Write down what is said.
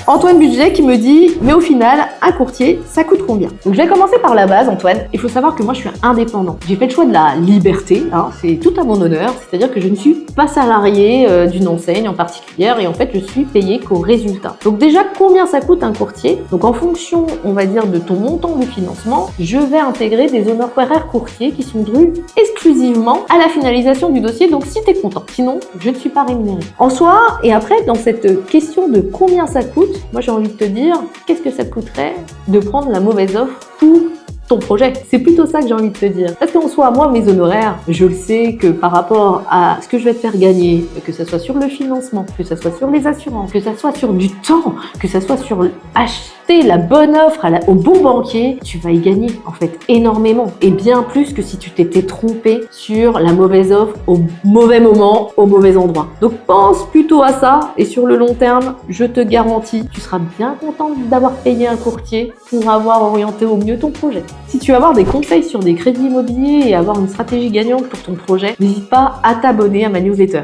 Antoine Budget qui me dit « Mais au final, un courtier, ça coûte combien ?» Donc je vais commencer par la base, Antoine. Il faut savoir que moi, je suis indépendant. J'ai fait le choix de la liberté, hein, c'est tout à mon honneur. C'est-à-dire que je ne suis pas salarié d'une enseigne en particulier et en fait, je suis payé qu'au résultat. Donc déjà, combien ça coûte un courtier? Donc en fonction, on va dire, de ton montant de financement, je vais intégrer des honoraires courtiers qui sont dus exclusivement à la finalisation du dossier. Donc si tu es content, sinon, je ne suis pas rémunéré. En soi, et après, dans cette question de combien ça coûte, moi j'ai envie de te dire, qu'est-ce que ça te coûterait de prendre la mauvaise offre pour ton projet? C'est plutôt ça que j'ai envie de te dire. Parce qu'en soi, moi, mes honoraires, je le sais que par rapport à ce que je vais te faire gagner, que ce soit sur le financement, que ce soit sur les assurances, que ce soit sur du temps, que ce soit sur acheter la bonne offre au bon banquier, tu vas y gagner en fait énormément. Et bien plus que si tu t'étais trompé sur la mauvaise offre au mauvais moment, au mauvais endroit. Donc pense plutôt à ça et sur le long terme, je te garantis, tu seras bien content d'avoir payé un courtier pour avoir orienté au mieux ton projet. Si tu veux avoir des conseils sur des crédits immobiliers et avoir une stratégie gagnante pour ton projet, n'hésite pas à t'abonner à ma newsletter.